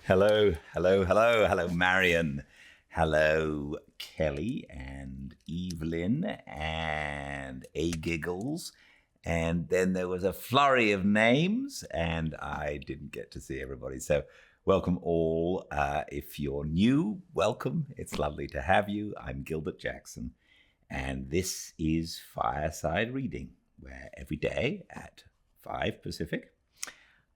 Hello, Marion. Hello, Kelly and Evelyn and A Giggles. And then there was a flurry of names, and I didn't get to see everybody. So welcome all. If you're new, welcome. It's lovely to have you. I'm Gildart Jackson, and this is Fireside Reading, where every day at 5 Pacific,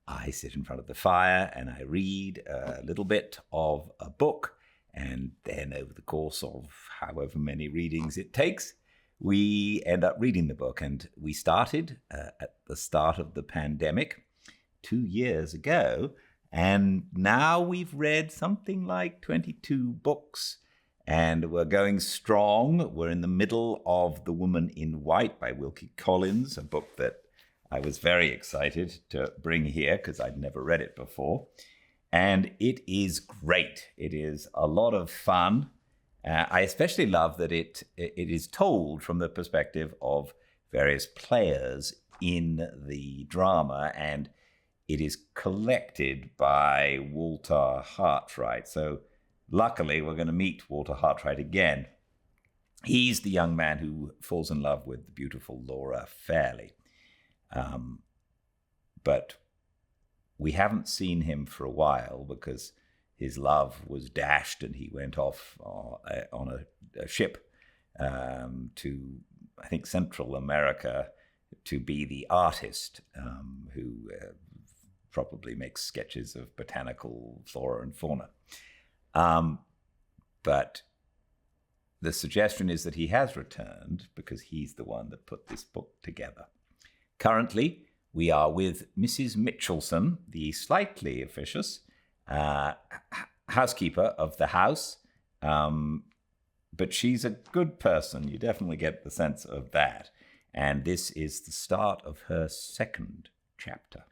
I sit in front of the fire and I read a little bit of a book, and then over the course of however many readings it takes, we end up reading the book. And we started at the start of the pandemic 2 years ago, and now we've read something like 22 books, and we're going strong. We're in the middle of The Woman in White by Wilkie, a book that I was very excited to bring here because I'd never read it before. And it is great. It is a lot of fun. I especially love that it is told from the perspective of various players in the drama, and it is collected by Walter Hartwright. So luckily, we're going to meet Walter Hartwright again. He's the young man who falls in love with the beautiful Laura Fairley. But we haven't seen him for a while because his love was dashed and he went off on a ship to, I think, Central America to be the artist who probably makes sketches of botanical flora and fauna. But the suggestion is that he has returned because he's the one that put this book together. Currently, we are with Mrs. Mitchelson, the slightly officious housekeeper of the house, but she's a good person. You definitely get the sense of that. And this is the start of her second chapter.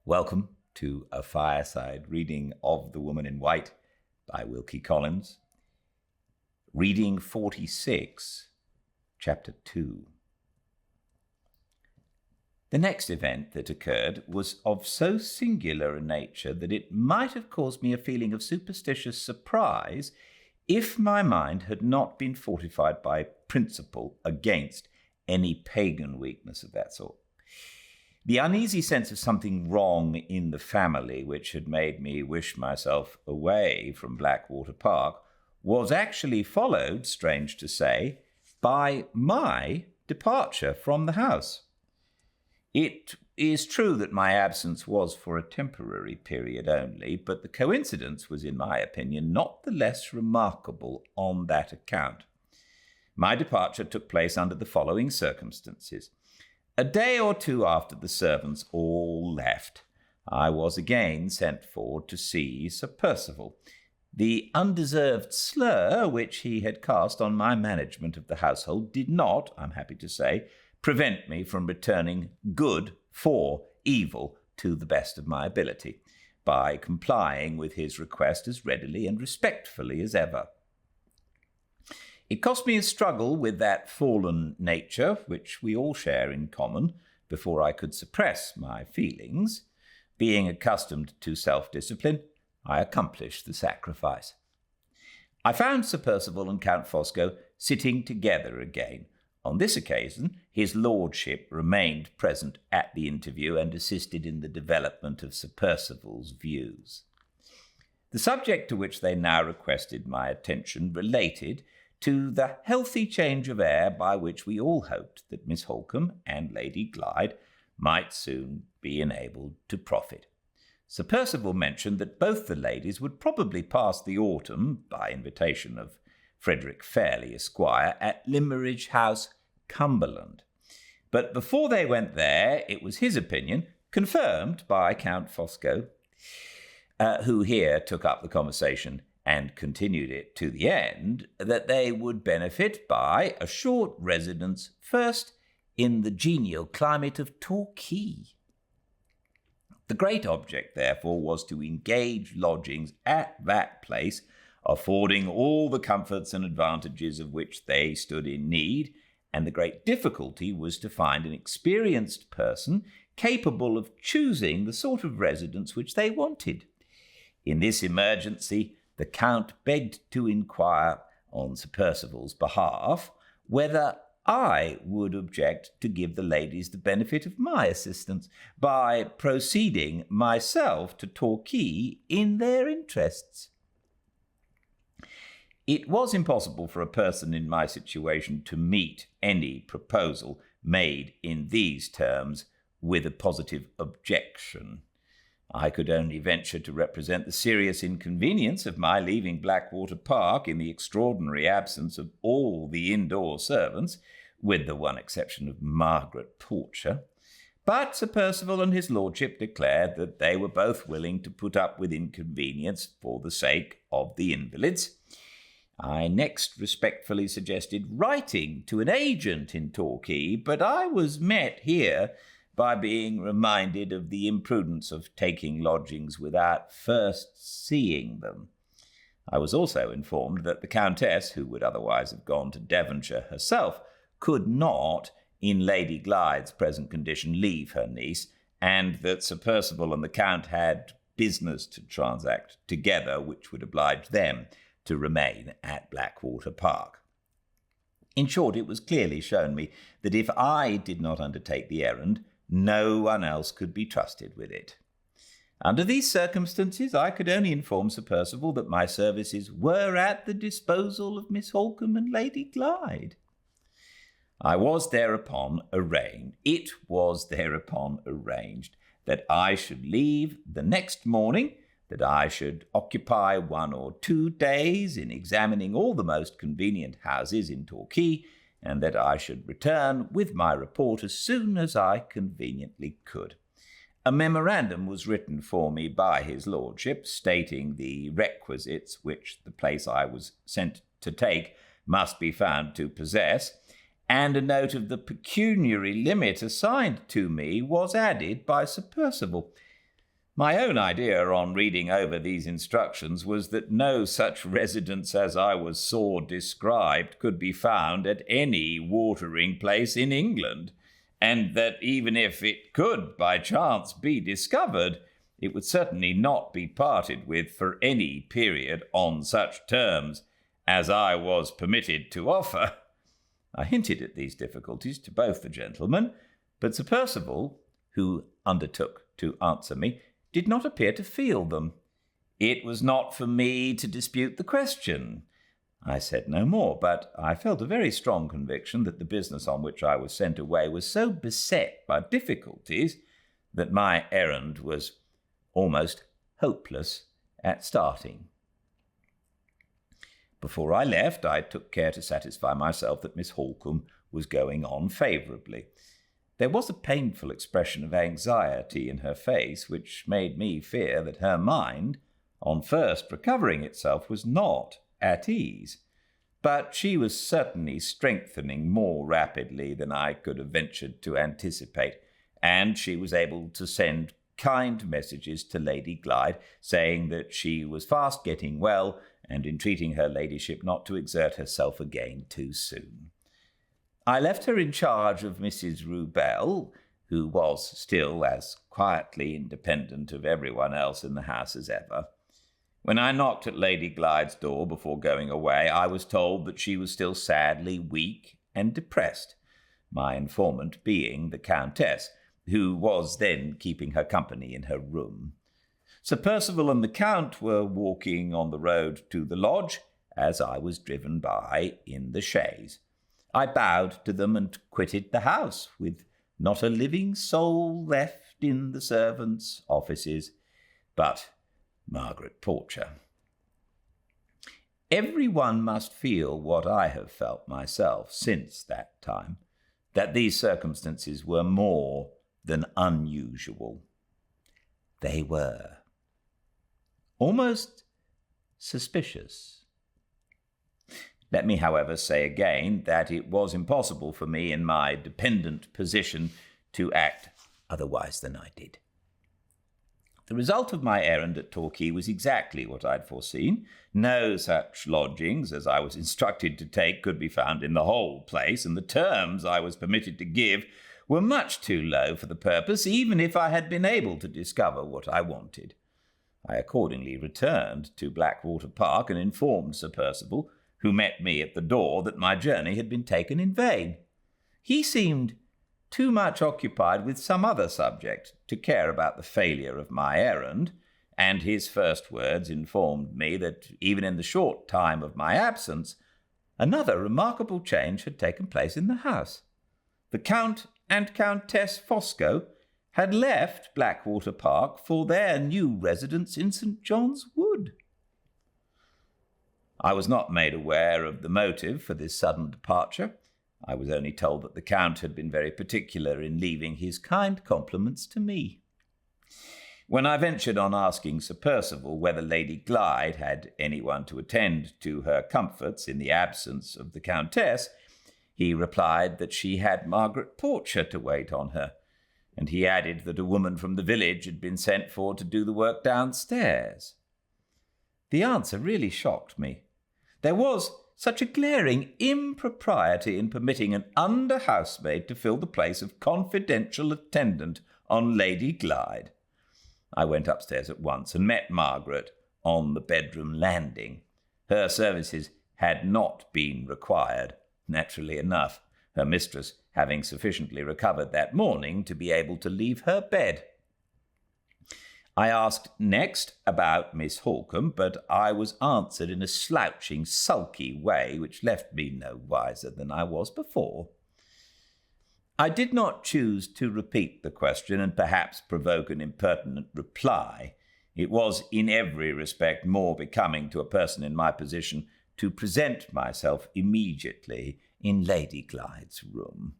Welcome to a fireside reading of The Woman in White by Wilkie Collins. Reading 46, Chapter 2. The next event that occurred was of so singular a nature that it might have caused me a feeling of superstitious surprise if my mind had not been fortified by principle against any pagan weakness of that sort. The uneasy sense of something wrong in the family, which had made me wish myself away from Blackwater Park, was actually followed, strange to say, by my departure from the house. It is true that my absence was for a temporary period only, but the coincidence was, in my opinion, not the less remarkable on that account. My departure took place under the following circumstances. A day or two after the servants all left, I was again sent for to see Sir Percival. The undeserved slur which he had cast on my management of the household did not, I'm happy to say, prevent me from returning good for evil to the best of my ability, by complying with his request as readily and respectfully as ever. It cost me a struggle with that fallen nature, which we all share in common, before I could suppress my feelings. Being accustomed to self-discipline, I accomplished the sacrifice. I found Sir Percival and Count Fosco sitting together again. On this occasion, his lordship remained present at the interview and assisted in the development of Sir Percival's views. The subject to which they now requested my attention related to the healthy change of air by which we all hoped that Miss Holcombe and Lady Glyde might soon be enabled to profit. Sir Percival mentioned that both the ladies would probably pass the autumn, by invitation of Frederick Fairley, Esquire, at Limmeridge House, Cumberland. But before they went there, it was his opinion, confirmed by Count Fosco, who here took up the conversation and continued it to the end, that they would benefit by a short residence first in the genial climate of Torquay. The great object, therefore, was to engage lodgings at that place, affording all the comforts and advantages of which they stood in need, and the great difficulty was to find an experienced person capable of choosing the sort of residence which they wanted. In this emergency, the Count begged to inquire on Sir Percival's behalf whether I would object to give the ladies the benefit of my assistance by proceeding myself to Torquay in their interests. It was impossible for a person in my situation to meet any proposal made in these terms with a positive objection. I could only venture to represent the serious inconvenience of my leaving Blackwater Park in the extraordinary absence of all the indoor servants, with the one exception of Margaret Porcher. But Sir Percival and his lordship declared that they were both willing to put up with inconvenience for the sake of the invalids. I next respectfully suggested writing to an agent in Torquay, but I was met here by being reminded of the imprudence of taking lodgings without first seeing them. I was also informed that the Countess, who would otherwise have gone to Devonshire herself, could not, in Lady Glyde's present condition, leave her niece, and that Sir Percival and the Count had business to transact together which would oblige them to remain at Blackwater Park. In short, it was clearly shown me that if I did not undertake the errand, no one else could be trusted with it. Under these circumstances, I could only inform Sir Percival that my services were at the disposal of Miss Holcombe and Lady Glyde. It was thereupon arranged that I should leave the next morning, that I should occupy 1 or 2 days in examining all the most convenient houses in Torquay, and that I should return with my report as soon as I conveniently could. A memorandum was written for me by his lordship, stating the requisites which the place I was sent to take must be found to possess, and a note of the pecuniary limit assigned to me was added by Sir Percival. My own idea on reading over these instructions was that no such residence as I saw described could be found at any watering place in England, and that even if it could by chance be discovered, it would certainly not be parted with for any period on such terms as I was permitted to offer. I hinted at these difficulties to both the gentlemen, but Sir Percival, who undertook to answer me, did not appear to feel them. It was not for me to dispute the question. I said no more, but I felt a very strong conviction that the business on which I was sent away was so beset by difficulties that my errand was almost hopeless at starting. Before I left, I took care to satisfy myself that Miss Holcombe was going on favourably. There was a painful expression of anxiety in her face, which made me fear that her mind, on first recovering itself, was not at ease. But she was certainly strengthening more rapidly than I could have ventured to anticipate, and she was able to send kind messages to Lady Glyde, saying that she was fast getting well, and entreating her ladyship not to exert herself again too soon. I left her in charge of Mrs. Rubel, who was still as quietly independent of everyone else in the house as ever. When I knocked at Lady Glyde's door before going away, I was told that she was still sadly weak and depressed, my informant being the Countess, who was then keeping her company in her room. Sir Percival and the Count were walking on the road to the lodge, as I was driven by in the chaise. I bowed to them and quitted the house, with not a living soul left in the servants' offices, but Margaret Porcher. Everyone must feel what I have felt myself since that time, that these circumstances were more than unusual. They were almost suspicious. Let me, however, say again that it was impossible for me in my dependent position to act otherwise than I did. The result of my errand at Torquay was exactly what I had foreseen. No such lodgings as I was instructed to take could be found in the whole place, and the terms I was permitted to give were much too low for the purpose, even if I had been able to discover what I wanted. I accordingly returned to Blackwater Park and informed Sir Percival, who met me at the door, that my journey had been taken in vain. He seemed too much occupied with some other subject to care about the failure of my errand, and his first words informed me that even in the short time of my absence, another remarkable change had taken place in the house. The Count and Countess Fosco had left Blackwater Park for their new residence in St. John's Wood. I was not made aware of the motive for this sudden departure. I was only told that the Count had been very particular in leaving his kind compliments to me. When I ventured on asking Sir Percival whether Lady Glyde had anyone to attend to her comforts in the absence of the Countess, he replied that she had Margaret Porcher to wait on her, and he added that a woman from the village had been sent for to do the work downstairs. The answer really shocked me. There was such a glaring impropriety in permitting an under-housemaid to fill the place of confidential attendant on Lady Glyde. I went upstairs at once and met Margaret on the bedroom landing. Her services had not been required, naturally enough, her mistress having sufficiently recovered that morning to be able to leave her bed. I asked next about Miss Holcombe, but I was answered in a slouching, sulky way which left me no wiser than I was before. I did not choose to repeat the question and perhaps provoke an impertinent reply. It was in every respect more becoming to a person in my position to present myself immediately in Lady Glyde's room.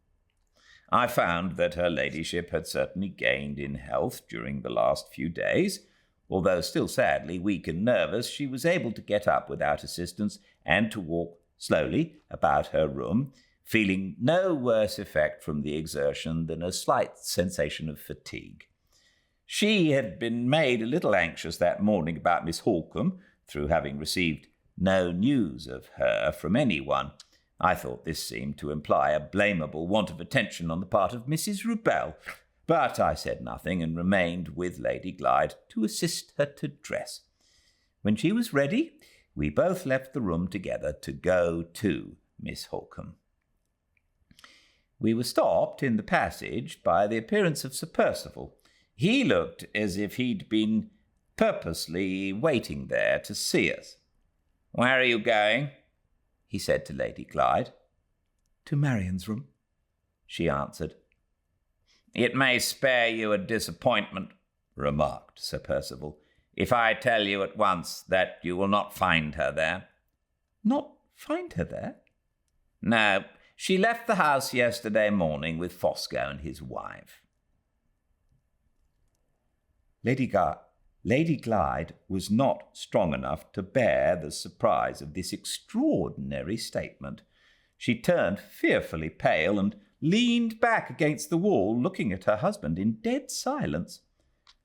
I found that her ladyship had certainly gained in health during the last few days. Although still sadly weak and nervous, she was able to get up without assistance and to walk slowly about her room, feeling no worse effect from the exertion than a slight sensation of fatigue. She had been made a little anxious that morning about Miss Holcombe, through having received no news of her from anyone. I thought this seemed to imply a blamable want of attention on the part of Mrs. Rubell, but I said nothing and remained with Lady Glyde to assist her to dress. When she was ready, we both left the room together to go to Miss Holcombe. We were stopped in the passage by the appearance of Sir Percival. He looked as if he'd been purposely waiting there to see us. "Where are you going?" he said to Lady Glyde. "To Marian's room," she answered. "It may spare you a disappointment," remarked Sir Percival, "if I tell you at once that you will not find her there." "Not find her there?" "No, she left the house yesterday morning with Fosco and his wife." Lady Glyde was not strong enough to bear the surprise of this extraordinary statement. She turned fearfully pale and leaned back against the wall, looking at her husband in dead silence.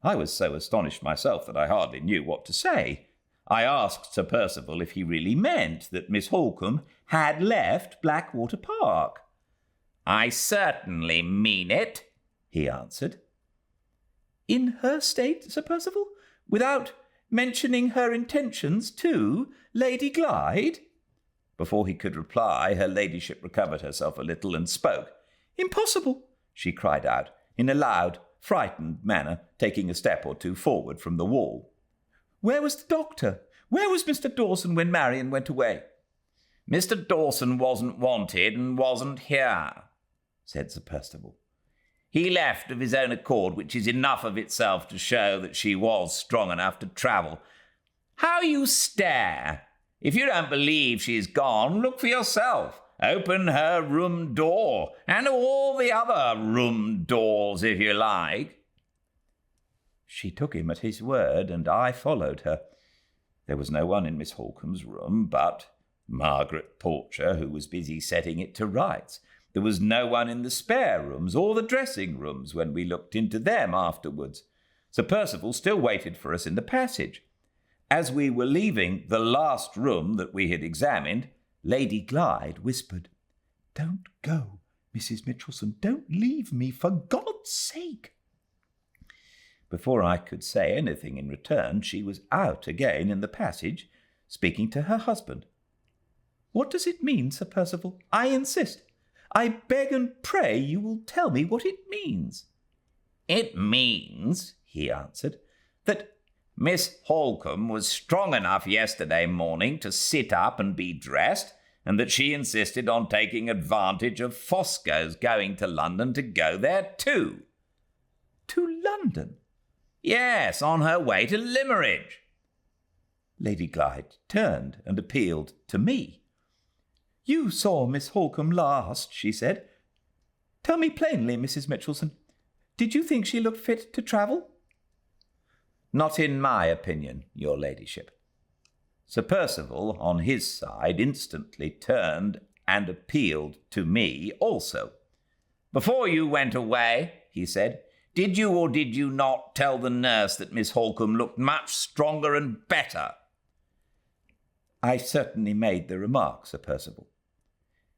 I was so astonished myself that I hardly knew what to say. I asked Sir Percival if he really meant that Miss Holcombe had left Blackwater Park. "I certainly mean it," he answered. "In her state, Sir Percival? Without mentioning her intentions to Lady Glyde?" Before he could reply, her ladyship recovered herself a little and spoke. "Impossible!" she cried out, in a loud, frightened manner, taking a step or two forward from the wall. "Where was the doctor? Where was Mr. Dawson when Marian went away?" "Mr. Dawson wasn't wanted and wasn't here," said Sir Percival. "He left of his own accord, which is enough of itself to show that she was strong enough to travel. How you stare! If you don't believe she's gone, look for yourself. Open her room door, and all the other room doors, if you like." She took him at his word, and I followed her. There was no one in Miss Holcombe's room but Margaret Porcher, who was busy setting it to rights. There was no one in the spare rooms or the dressing rooms when we looked into them afterwards. Sir Percival still waited for us in the passage. As we were leaving the last room that we had examined, Lady Glyde whispered, "Don't go, Mrs. Mitchelson. Don't leave me, for God's sake." Before I could say anything in return, she was out again in the passage, speaking to her husband. "What does it mean, Sir Percival? I insist. I beg and pray you will tell me what it means." "It means," he answered, "that Miss Holcombe was strong enough yesterday morning to sit up and be dressed, and that she insisted on taking advantage of Fosco's going to London to go there too." "To London?" "Yes, on her way to Limmeridge." Lady Glyde turned and appealed to me. "You saw Miss Holcombe last," she said. "Tell me plainly, Mrs. Mitchelson, did you think she looked fit to travel?" "Not in my opinion, your ladyship." Sir Percival, on his side, instantly turned and appealed to me also. "Before you went away," he said, "did you or did you not tell the nurse that Miss Holcombe looked much stronger and better?" "I certainly made the remark, Sir Percival."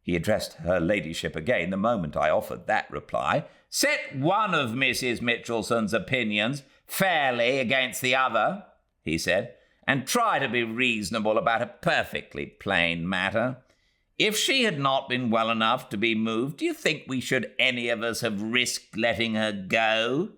He addressed her ladyship again the moment I offered that reply. "Set one of Mrs. Mitchelson's opinions fairly against the other," he said, "and try to be reasonable about a perfectly plain matter. If she had not been well enough to be moved, do you think we should any of us have risked letting her go?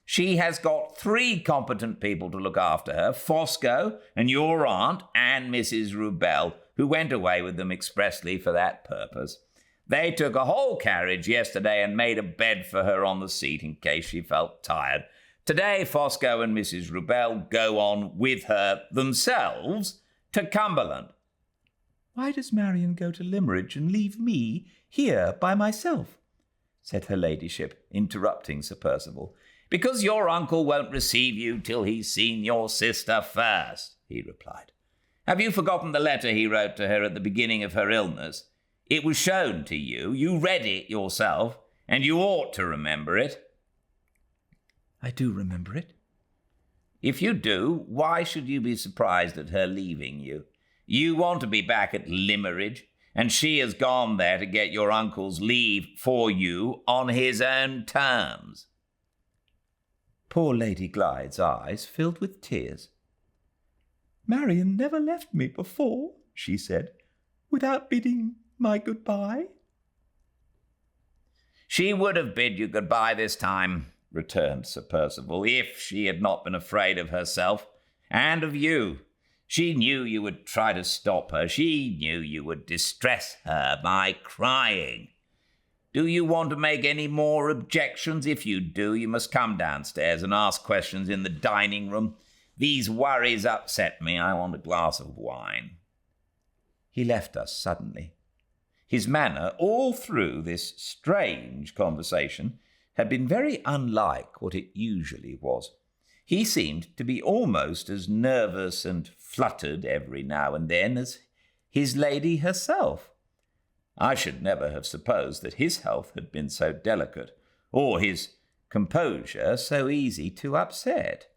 She has got 3 competent people to look after her, Fosco and your aunt and Mrs. Rubell, who went away with them expressly for that purpose. They took a whole carriage yesterday and made a bed for her on the seat in case she felt tired. Today, Fosco and Mrs. Rubell go on with her themselves to Cumberland." "Why does Marion go to Limmeridge and leave me here by myself?" said her ladyship, interrupting Sir Percival. "Because your uncle won't receive you till he's seen your sister first," he replied. "Have you forgotten the letter he wrote to her at the beginning of her illness? It was shown to you, you read it yourself, and you ought to remember it." "I do remember it." "If you do, why should you be surprised at her leaving you? You want to be back at Limmeridge, and she has gone there to get your uncle's leave for you on his own terms." Poor Lady Glyde's eyes filled with tears. "Marion never left me before," she said, "without bidding my goodbye." "She would have bid you goodbye this time," returned Sir Percival, "if she had not been afraid of herself and of you. She knew you would try to stop her. She knew you would distress her by crying. Do you want to make any more objections? If you do, you must come downstairs and ask questions in the dining room. These worries upset me. I want a glass of wine." He left us suddenly. His manner all through this strange conversation had been very unlike what it usually was. He seemed to be almost as nervous and fluttered every now and then as his lady herself. I should never have supposed that his health had been so delicate, or his composure so easy to upset.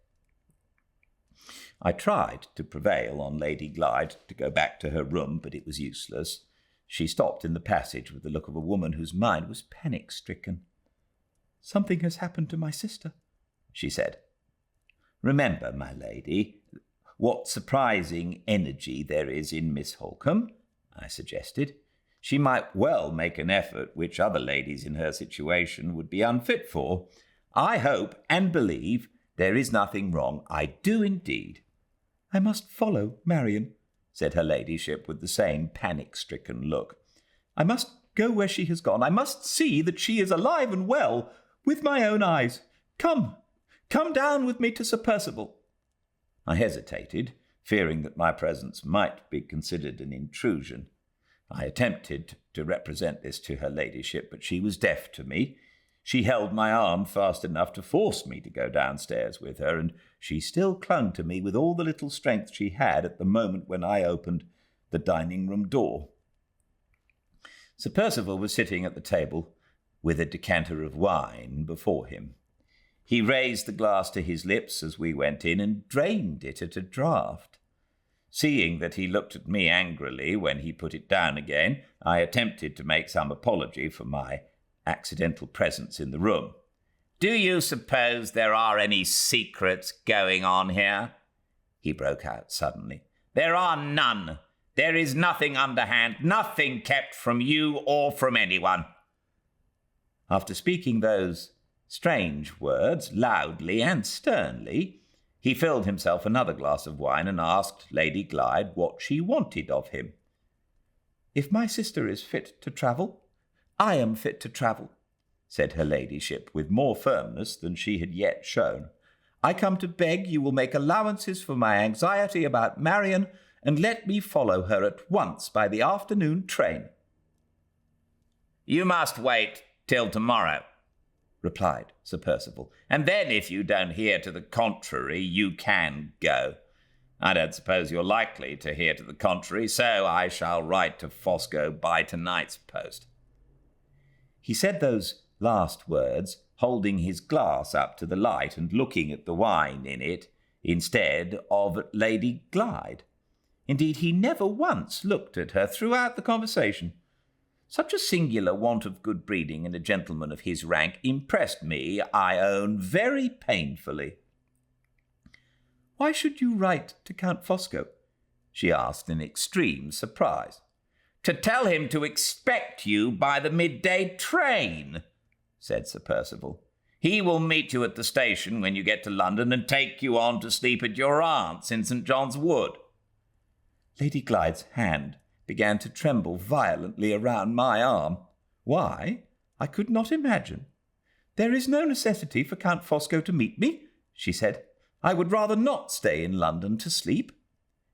I tried to prevail on Lady Glyde to go back to her room, but it was useless. She stopped in the passage with the look of a woman whose mind was panic-stricken. "Something has happened to my sister," she said. "Remember, my lady, what surprising energy there is in Miss Holcombe," I suggested. "She might well make an effort which other ladies in her situation would be unfit for. I hope and believe there is nothing wrong. I do indeed." "I must follow Marion," said her ladyship with the same panic-stricken look. "I must go where she has gone. I must see that she is alive and well with my own eyes. Come down with me to Sir Percival." I hesitated, fearing that my presence might be considered an intrusion. I attempted to represent this to her ladyship, but she was deaf to me. She held my arm fast enough to force me to go downstairs with her, and she still clung to me with all the little strength she had at the moment when I opened the dining-room door. Sir Percival was sitting at the table with a decanter of wine before him. He raised the glass to his lips as we went in and drained it at a draught. Seeing that he looked at me angrily when he put it down again, I attempted to make some apology for my accidental presence in the room. Do you suppose there are any secrets going on here? He broke out suddenly. There are none. There is nothing underhand, nothing kept from you or from anyone. After speaking those strange words loudly and sternly, he filled himself another glass of wine and asked Lady Glyde what she wanted of him. "If my sister is fit to travel, I am fit to travel," said her ladyship with more firmness than she had yet shown. "I come to beg you will make allowances for my anxiety about Marian and let me follow her at once by the afternoon train." "You must wait till tomorrow," replied Sir Percival, "and then if you don't hear to the contrary, you can go. I don't suppose you're likely to hear to the contrary, so I shall write to Fosco by tonight's post." He said those last words, holding his glass up to the light and looking at the wine in it instead of at Lady Glyde. Indeed, he never once looked at her throughout the conversation. Such a singular want of good breeding in a gentleman of his rank impressed me, I own, very painfully. "Why should you write to Count Fosco?" she asked in extreme surprise. "To tell him to expect you by the midday train," said Sir Percival. "He will meet you at the station when you get to London and take you on to sleep at your aunt's in St. John's Wood." Lady Glyde's hand began to tremble violently around my arm. Why, I could not imagine. "There is no necessity for Count Fosco to meet me," she said. "I would rather not stay in London to sleep."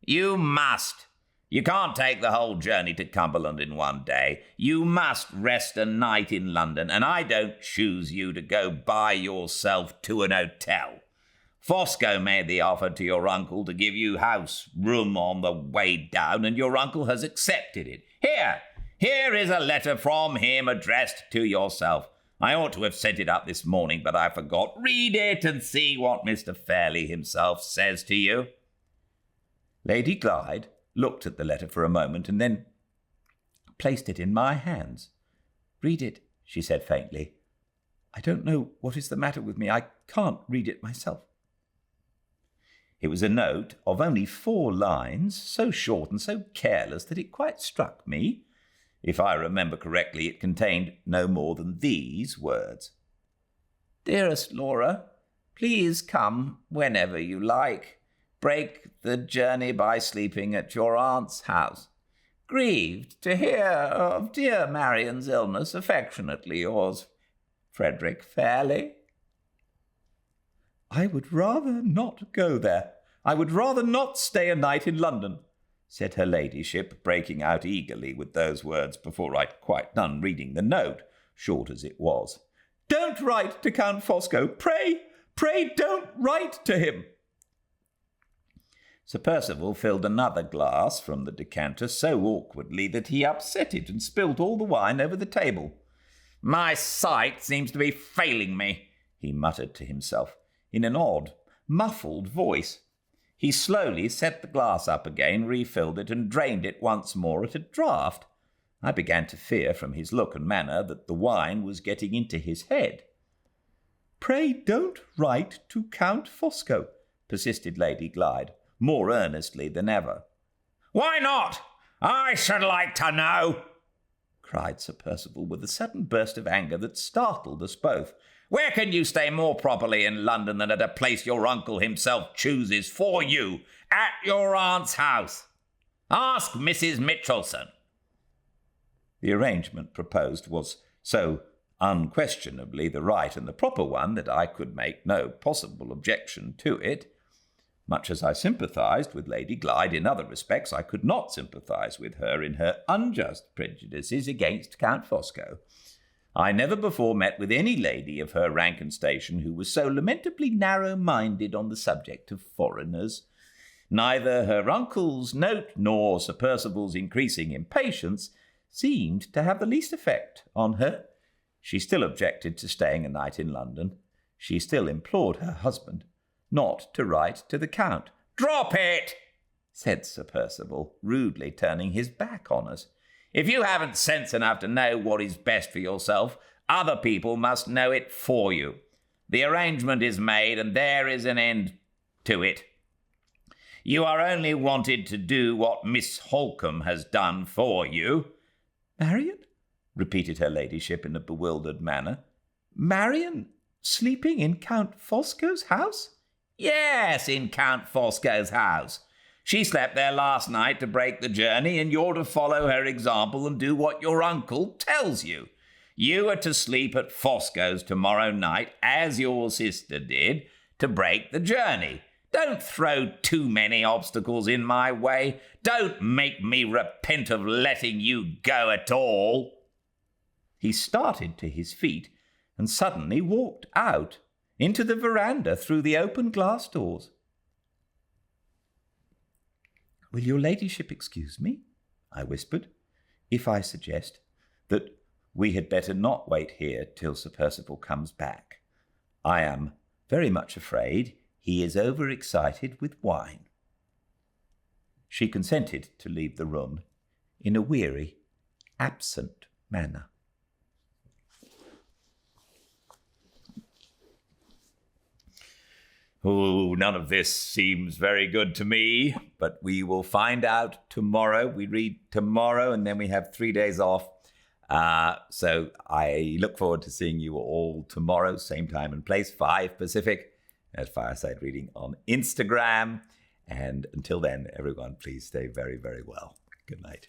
"You must. You can't take the whole journey to Cumberland in one day. You must rest a night in London, and I don't choose you to go by yourself to an hotel. Fosco made the offer to your uncle to give you house room on the way down, and your uncle has accepted it. Here is a letter from him addressed to yourself. I ought to have sent it up this morning, but I forgot. Read it and see what Mr. Fairley himself says to you." Lady Glyde looked at the letter for a moment and then placed it in my hands. "Read it," she said faintly. "I don't know what is the matter with me. I can't read it myself." It was a note of only 4 lines, so short and so careless that it quite struck me. If I remember correctly, it contained no more than these words: "Dearest Laura, please come whenever you like. Break the journey by sleeping at your aunt's house. Grieved to hear of dear Marian's illness. Affectionately yours, Frederick Fairley." "I would rather not go there. I would rather not stay a night in London," said her ladyship, breaking out eagerly with those words before I'd quite done reading the note, short as it was. "Don't write to Count Fosco. Pray don't write to him." Sir Percival filled another glass from the decanter so awkwardly that he upset it and spilt all the wine over the table. "My sight seems to be failing me," he muttered to himself, in an odd, muffled voice. He slowly set the glass up again, refilled it, and drained it once more at a draught. I began to fear from his look and manner that the wine was getting into his head. "Pray don't write to Count Fosco," persisted Lady Glyde, more earnestly than ever. "Why not? I should like to know," cried Sir Percival, with a sudden burst of anger that startled us both. "Where can you stay more properly in London than at a place your uncle himself chooses for you, at your aunt's house? Ask Mrs. Mitchelson." The arrangement proposed was so unquestionably the right and the proper one that I could make no possible objection to it. Much as I sympathized with Lady Glyde in other respects, I could not sympathize with her in her unjust prejudices against Count Fosco. I never before met with any lady of her rank and station who was so lamentably narrow-minded on the subject of foreigners. Neither her uncle's note nor Sir Percival's increasing impatience seemed to have the least effect on her. She still objected to staying a night in London. She still implored her husband not to write to the Count. "Drop it," said Sir Percival, rudely turning his back on us. "If you haven't sense enough to know what is best for yourself, other people must know it for you. The arrangement is made, and there is an end to it. You are only wanted to do what Miss Holcombe has done for you." "Marian?" repeated her ladyship in a bewildered manner. "Marian sleeping in Count Fosco's house?" "Yes, in Count Fosco's house. She slept there last night to break the journey, and you're to follow her example and do what your uncle tells you. You are to sleep at Fosco's tomorrow night, as your sister did, to break the journey. Don't throw too many obstacles in my way. Don't make me repent of letting you go at all." He started to his feet and suddenly walked out into the veranda through the open glass doors. "Will your ladyship excuse me," I whispered, "if I suggest that we had better not wait here till Sir Percival comes back? I am very much afraid he is overexcited with wine." She consented to leave the room in a weary, absent manner. Oh, none of this seems very good to me, but we will find out tomorrow. We read tomorrow, and then we have 3 days off. So I look forward to seeing you all tomorrow, same time and place, 5 Pacific, at Fireside Reading on Instagram. And until then, everyone, please stay very, very well. Good night.